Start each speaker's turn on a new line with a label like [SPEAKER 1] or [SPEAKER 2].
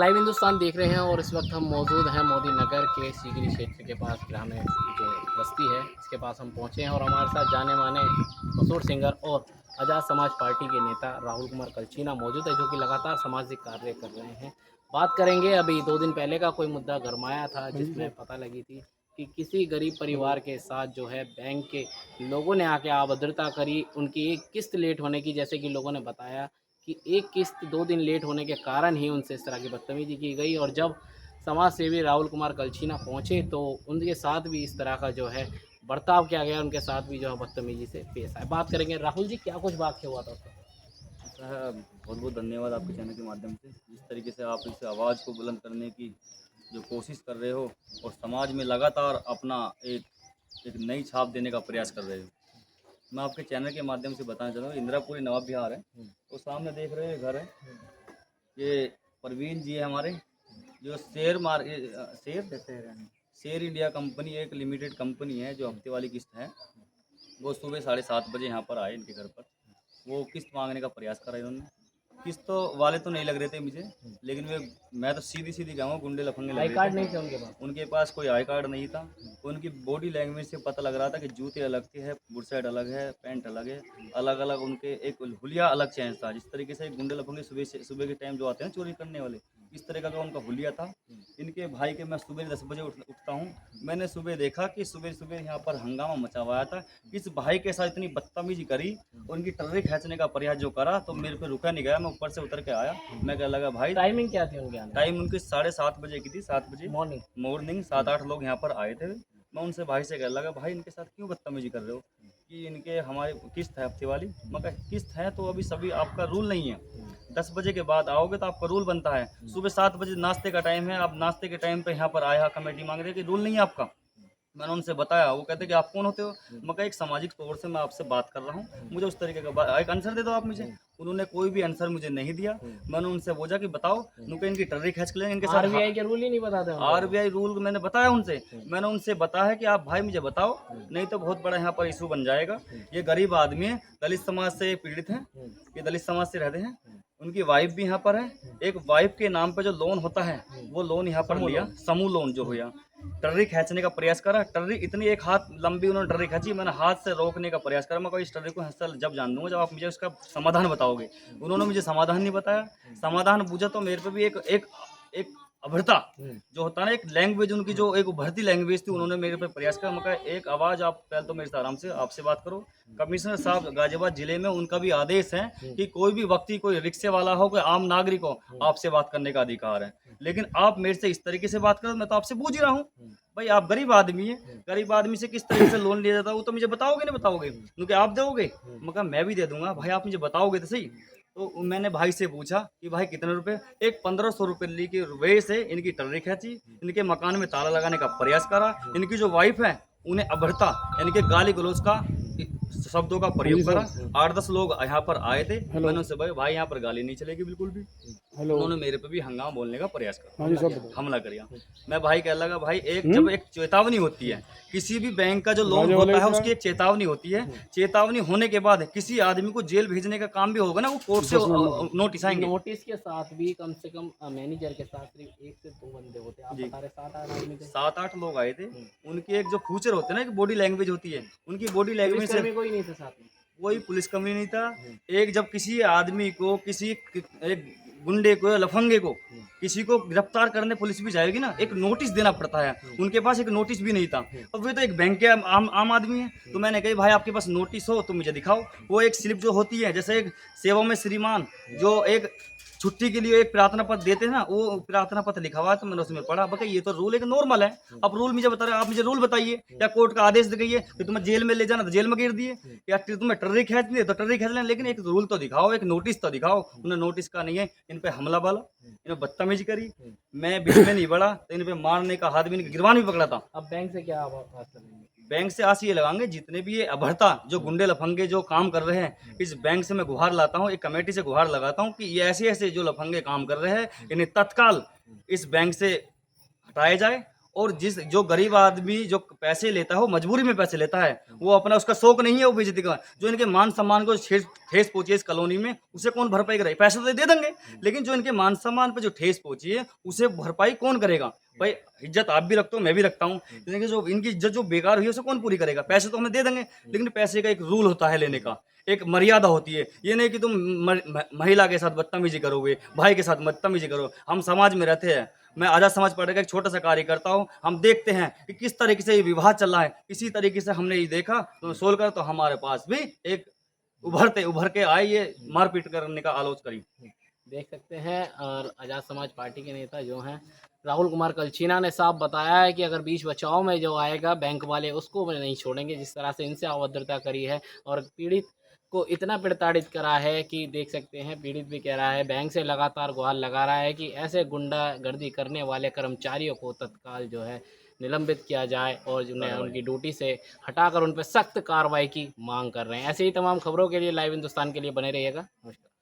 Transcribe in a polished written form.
[SPEAKER 1] Live Hindustan देख रहे हैं और इस वक्त हम मौजूद हैं मोदी नगर के सीगरी क्षेत्र के पास ग्रामीण जो बस्ती है इसके पास हम पहुंचे हैं और हमारे साथ जाने माने मशहूर सिंगर और आज़ाद समाज पार्टी के नेता राहुल कुमार कलचीना मौजूद है जो कि लगातार सामाजिक कार्य कर रहे हैं। बात करेंगे अभी 2 दिन पहले का कोई मुद्दा गरमाया था जिसमें पता लगी थी कि किसी गरीब परिवार के साथ जो है बैंक के लोगों ने आके अभद्रता करी, उनकी एक किस्त लेट होने की, जैसे कि लोगों ने बताया कि एक किस्त 2 दिन लेट होने के कारण ही उनसे इस तरह की बदतमीज़ी की गई और जब समाज सेवी राहुल कुमार कलचीना पहुँचे तो उनके साथ भी इस तरह का जो है बर्ताव किया गया, उनके साथ भी जो है बदतमीज़ी से पेश आए। बात करेंगे राहुल जी, क्या कुछ वाक़या हुआ था उसका?
[SPEAKER 2] बहुत बहुत धन्यवाद आपके चैनल के माध्यम से जिस तरीके से आप इस आवाज़ को बुलंद करने की जो कोशिश कर रहे हो और समाज में लगातार अपना एक नई छाप देने का प्रयास कर रहे हो। मैं आपके चैनल के माध्यम से बताना चाहता हूँ, इंदिरापुरी नवाब विहार है, तो सामने देख रहे हैं घर है, ये परवीन जी है हमारे, जो शेयर इंडिया कंपनी एक लिमिटेड कंपनी है जो हफ्ते वाली किस्त है, वो सुबह 7:30 बजे यहाँ पर आए इनके घर पर। वो किस्त मांगने का प्रयास करा इन्होंने। किस्त तो वाले तो नहीं लग रहे थे मुझे, लेकिन मैं तो सीधी गया हूँ, गुंडे लफंगे लग
[SPEAKER 1] आई
[SPEAKER 2] रहे
[SPEAKER 1] कार्ड
[SPEAKER 2] थे।
[SPEAKER 1] नहीं थे उनके पास?
[SPEAKER 2] उनके पास कोई आई कार्ड नहीं था। उनकी बॉडी लैंग्वेज से पता लग रहा था कि जूते अलग के हैं, बुशर्ट अलग है, पैंट अलग है, अलग अलग उनके एक हुलिया अलग चेंज था। जिस तरीके से गुंडे लफंगे सुबह के टाइम जो आते हैं चोरी करने वाले, इस तरह का उनका हुलिया था। इनके भाई के मैं सुबह 10 बजे उठता हूँ। मैंने सुबह देखा कि सुबह यहाँ पर हंगामा मचा हुआ था। इस भाई के साथ इतनी बदतमीजी करी, उनकी टर्री खींचने का प्रयास जो करा तो मेरे पे रुका नहीं गया। मैं ऊपर से उतर के आया। मैं क्या लगा भाई,
[SPEAKER 1] टाइमिंग क्या थी उनके आने की?
[SPEAKER 2] टाइम उनकी 7:30 बजे की थी। 7 बजे
[SPEAKER 1] मॉर्निंग।
[SPEAKER 2] 7-8 लोग यहाँ पर आए थे। मैं उनसे भाई से कह लगा, भाई इनके साथ क्यों बदतमीजी कर रहे हो कि इनके हमारे किस्त है हफ्ते वाली। मैं कहा किस्त है तो अभी सभी आपका रूल नहीं है, 10 बजे के बाद आओगे तो आपका रूल बनता है। सुबह 7 बजे नाश्ते का टाइम है, आप नाश्ते के टाइम पे यहाँ पर आया कमेटी मांग रहे कि रूल नहीं है आपका। मैंने उनसे बताया, वो कहते कि आप कौन होते हो? मैं कहा एक सामाजिक तौर से मैं आपसे बात कर रहा हूँ, मुझे उस तरीके का एक आंसर दे दो आप मुझे। उन्होंने कोई भी आंसर मुझे नहीं दिया। मैंने उनसे पूछा कि बताओ, उनके इनकी टर्री खींच के लेंगे इनके साथ।
[SPEAKER 1] आरबीआई के रूल ही नहीं बताते उनको?
[SPEAKER 2] आरबीआई रूल मैंने बताया उनसे। मैंने उनसे बताया कि आप भाई मुझे बताओ, नहीं तो बहुत बड़ा यहाँ पर इशू बन जाएगा। ये गरीब आदमी है, दलित समाज से पीड़ित हैं, ये दलित समाज से रहते हैं। उनकी वाइफ भी यहाँ पर है। एक वाइफ के नाम पे जो लोन होता है वो लोन यहाँ पर लिया, समूह लोन जो हुआ। टर्री खींचने का प्रयास करा, टर्री इतनी एक हाथ लंबी उन्होंने टर्री खींची। मैंने हाथ से रोकने का प्रयास करा। मैं कोई इस टर्री को हंसल जब जान दूंगा जब आप मुझे उसका समाधान बताओगे। उन्होंने मुझे समाधान नहीं बताया। समाधान पूछा तो मेरे पे भी एक एक एक अभद्रता जो होता है ना, एक लैंग्वेज उनकी जो एक उभरती लैंग्वेज थी, उन्होंने मेरे पे प्रयास किया। मैं कहा एक आवाज़ आप पहले तो मेरे से आराम से आपसे बात करो। कमिश्नर साहब गाजियाबाद जिले में, उनका भी आदेश है कि कोई भी व्यक्ति, कोई रिक्शे वाला हो, कोई आम नागरिक हो, आपसे बात करने का अधिकार है। लेकिन आप मेरे से इस तरीके से बात करो, मैं तो आपसे पूछ ही रहा हूँ भाई, आप गरीब आदमी है, गरीब आदमी से किस तरीके से लोन लिया जाता है वो तो मुझे बताओगे नहीं बताओगे? क्योंकि आप दोगे? मैं कहा मैं भी दे दूंगा भाई, आप मुझे बताओगे तो सही। तो मैंने भाई से पूछा कि भाई कितने रुपए? एक 1500 रुपये के रुपये से इनकी टर्री खींची, इनके मकान में ताला लगाने का प्रयास करा। इनकी जो वाइफ है उन्हें अभद्रता यानी कि गाली गलौज का शब्दों का प्रयोग करा। 8-10 लोग यहाँ पर आए थे। मैंने उनसे भाई यहाँ पर गाली नहीं चलेगी बिल्कुल भी। उन्होंने मेरे पे भी हंगामा बोलने का प्रयास करा, हमला किया। मैं भाई कह लगा भाई जब एक चेतावनी होती है, किसी भी बैंक का जो लोन होता है उसकी एक चेतावनी होती है। चेतावनी होने के बाद किसी आदमी को जेल भेजने का काम भी होगा ना, वो कोर्ट से नोटिस आएंगे।
[SPEAKER 1] नोटिस के साथ भी कम से कम मैनेजर के साथ सिर्फ 1 से 2 बंदे होते हैं। आप बता रहे 7-8 आदमी थे?
[SPEAKER 2] 7-8 लोग आए थे। उनकी एक जो फ्यूचर होते हैं ना, एक बॉडी लैंग्वेज होती है, उनकी बॉडी लैंग्वेज से
[SPEAKER 1] कोई नहीं था साथ में?
[SPEAKER 2] कोई पुलिस कर्मी नहीं था। एक जब किसी आदमी को, किसी एक गुंडे को या लफंगे को किसी को गिरफ्तार करने पुलिस भी जाएगी ना, एक नोटिस देना पड़ता है। उनके पास एक नोटिस भी नहीं था और वे तो एक बैंक के आम आदमी है। तो मैंने कही भाई आपके पास नोटिस हो तो मुझे दिखाओ। वो एक स्लिप जो होती है, जैसे एक सेवा में श्रीमान जो एक छुट्टी के लिए एक प्रार्थना पत्र देते हैं ना, वो प्रार्थना पत्र लिखा हुआ है। तो मैंने उसमें पढ़ा, बका ये तो रूल एक नॉर्मल है। अब रूल मुझे बता रहे, आप मुझे रूल बताइए या कोर्ट का आदेश दिखाइए कि तुम्हें जेल में ले जाना तो जेल में गिर दिए, या तुम्हें टर्री खींच लिए तो टर्री खींच लें, लेकिन एक रूल तो दिखाओ, एक नोटिस तो दिखाओ। उन्हें नोटिस का नहीं है। इन पे हमला वाला, इन्हें बदतमीजी करी। मैं बीच में नहीं बढ़ा तो इन पे मारने का हाथ भी, इनके गिरबान भी पकड़ा था।
[SPEAKER 1] अब बैंक से क्या बात करेंगे?
[SPEAKER 2] बैंक से आस ये लगाएंगे, जितने भी ये अभद्रता जो गुंडे लफंगे जो काम कर रहे हैं, इस बैंक से मैं गुहार लाता हूँ, एक कमेटी से गुहार लगाता हूँ कि ये ऐसे ऐसे जो लफंगे काम कर रहे हैं इन्हें तत्काल इस बैंक से हटाया जाए और जिस जो गरीब आदमी जो पैसे लेता है वो मजबूरी में पैसे लेता है, वो अपना उसका शौक नहीं है वो बेइज्जती का। जो इनके मान सम्मान को ठेस पहुंची है इस कॉलोनी में, उसे कौन भरपाई करेगा? पैसे तो दे देंगे, लेकिन जो इनके मान सम्मान पे जो ठेस पहुंची है उसे भरपाई कौन करेगा? भाई इज्जत आप भी रखते हो, मैं भी रखता हूँ, लेकिन जो इनकी इज्जत जो बेकार हुई है उसे कौन पूरी करेगा? पैसे तो हमें दे देंगे, लेकिन पैसे का एक रूल होता है लेने का, एक मर्यादा होती है। ये नहीं कि तुम महिला के साथ बदतमीजी करोगे, भाई के साथ बदतमीजी करो। हम समाज में रहते हैं, मैं आज़ाद समाज पार्टी का एक छोटा सा कार्य करता हूँ। हम देखते हैं कि किस तरीके से ये विवाह चल रहा है, इसी तरीके से हमने ये देखा तो सोल कर तो हमारे पास भी एक उभर के आए ये मारपीट करने का आलोच करी।
[SPEAKER 1] देख सकते हैं और आज़ाद समाज पार्टी के नेता जो हैं राहुल कुमार कलचीना ने साफ बताया है कि अगर बीच बचाव में जो आएगा बैंक वाले उसको वो नहीं छोड़ेंगे। जिस तरह से इनसे अभद्रता करी है और पीड़ित को इतना प्रताड़ित करा है कि देख सकते हैं पीड़ित भी कह रहा है, बैंक से लगातार गुहार लगा रहा है कि ऐसे गुंडागर्दी करने वाले कर्मचारियों को तत्काल जो है निलंबित किया जाए और उन्हें उनकी ड्यूटी से हटाकर उन पर सख्त कार्रवाई की मांग कर रहे हैं। ऐसे ही तमाम खबरों के लिए लाइव हिंदुस्तान के लिए बने रहिएगा। नमस्कार।